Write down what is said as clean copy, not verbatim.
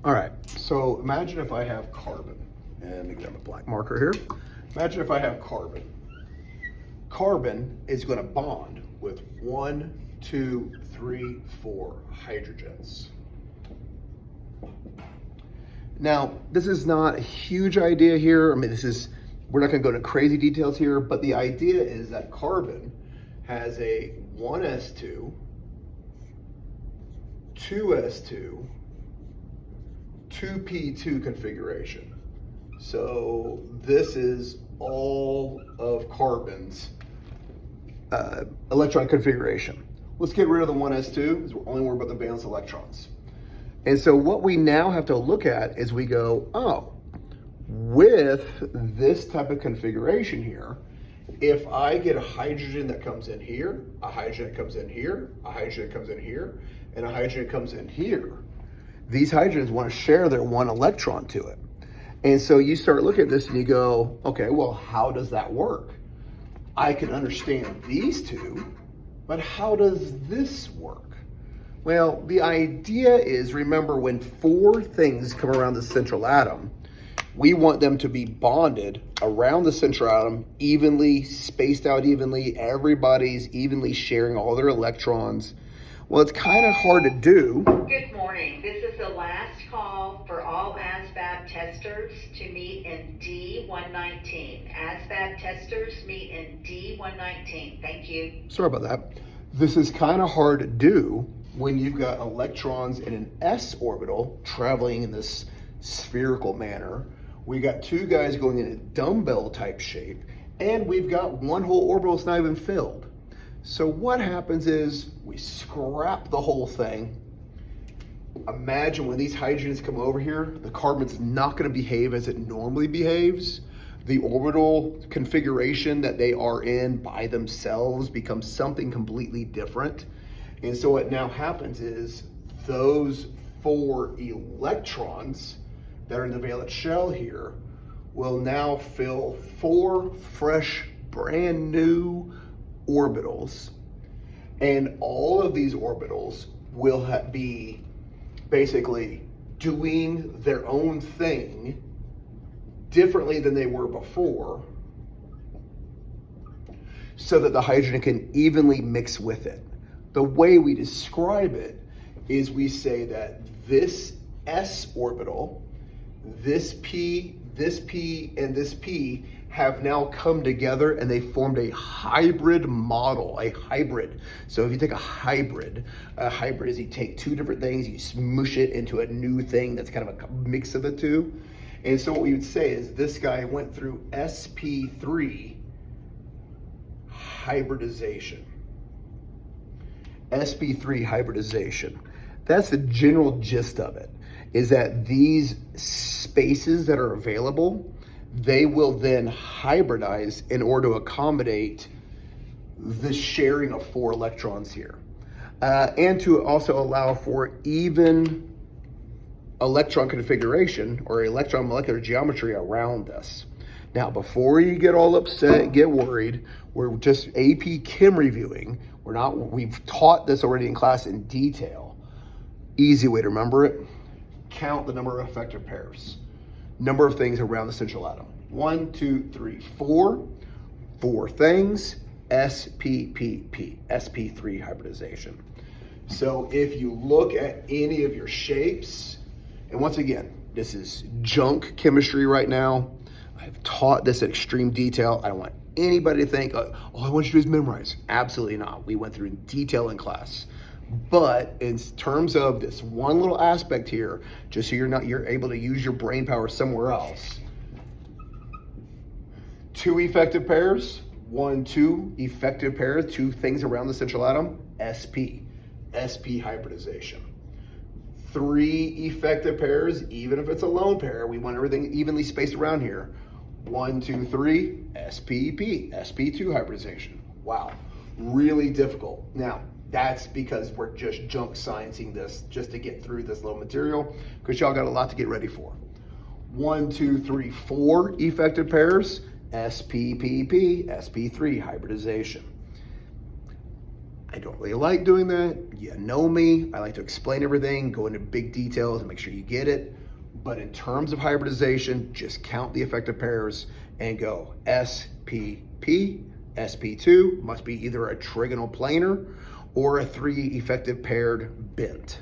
All right, so imagine if I have carbon, and let me get on the black marker here. Imagine if I have carbon. Carbon is going to bond with 1, 2, 3, 4 hydrogens. Now, this is not a huge idea here. I mean, we're not going to go into crazy details here, but the idea is that carbon has a 1s2, 2s2, 2p2 configuration. So this is all of carbon's electron configuration. Let's get rid of the 1s2 because we're only worried about the valence electrons. And so what we now have to look at is we go, oh, with this type of configuration here, if I get a hydrogen that comes in here, a hydrogen that comes in here, a hydrogen that comes in here, and a hydrogen that comes in here, these hydrogens want to share their 1 electron to it. And so you start looking at this and you go, okay, well, how does that work? I can understand these two, but how does this work? Well, the idea is, remember, when 4 things come around the central atom, we want them to be bonded around the central atom, evenly, spaced out evenly, everybody's evenly sharing all their electrons. Well, it's kind of hard to do. Good morning. This is the last call for all ASVAB testers to meet in D119. ASVAB testers meet in D119. Thank you. Sorry about that. This is kind of hard to do when you've got electrons in an s orbital traveling in this spherical manner. We got 2 guys going in a dumbbell type shape, and we've got 1 whole orbital that's not even filled. So what happens is we scrap the whole thing. Imagine when these hydrogens come over here, the carbon's not going to behave as it normally behaves. The orbital configuration that they are in by themselves becomes something completely different. And so what now happens is those 4 electrons that are in the valence shell here will now fill 4 fresh, brand new orbitals. And all of these orbitals will be basically doing their own thing differently than they were before, so that the hydrogen can evenly mix with it. The way we describe it is we say that this s orbital, this p, and this p have now come together and they formed a hybrid model, a hybrid. So if you take a hybrid is you take 2 different things, you smoosh it into a new thing that's kind of a mix of the 2. And so what we would say is this guy went through sp3 hybridization. sp3 hybridization. That's the general gist of it, is that these spaces that are available, they will then hybridize in order to accommodate the sharing of 4 electrons here. And to also allow for even electron configuration or electron molecular geometry around this. Now, before you get all upset, get worried, we're just AP Chem reviewing. We've taught this already in class in detail. Easy way to remember it, count the number of effective pairs. Number of things around the central atom. 1, 2, 3, 4. 4 things, SPPP, sp3 hybridization. So if you look at any of your shapes, and once again, this is junk chemistry right now. I've taught this in extreme detail. I don't want anybody to think, all I want you to do is memorize. Absolutely not. We went through in detail in class. But in terms of this one little aspect here, just so you're able to use your brain power somewhere else. 2 effective pairs, 1, 2 effective pairs, 2 things around the central atom, sp hybridization. 3 effective pairs, even if it's a lone pair, we want everything evenly spaced around here. 1, 2, 3, spp, sp2 hybridization. Wow, really difficult. Now, that's because we're just junk sciencing this just to get through this little material, because y'all got a lot to get ready for. 1, 2, 3, 4 effective pairs, SPPP, sp3 hybridization. I don't really like doing that. You know me. I like to explain everything, go into big details and make sure you get it. But in terms of hybridization, just count the effective pairs and go SPP. SP2 must be either a trigonal planar or a 3 effective paired bent.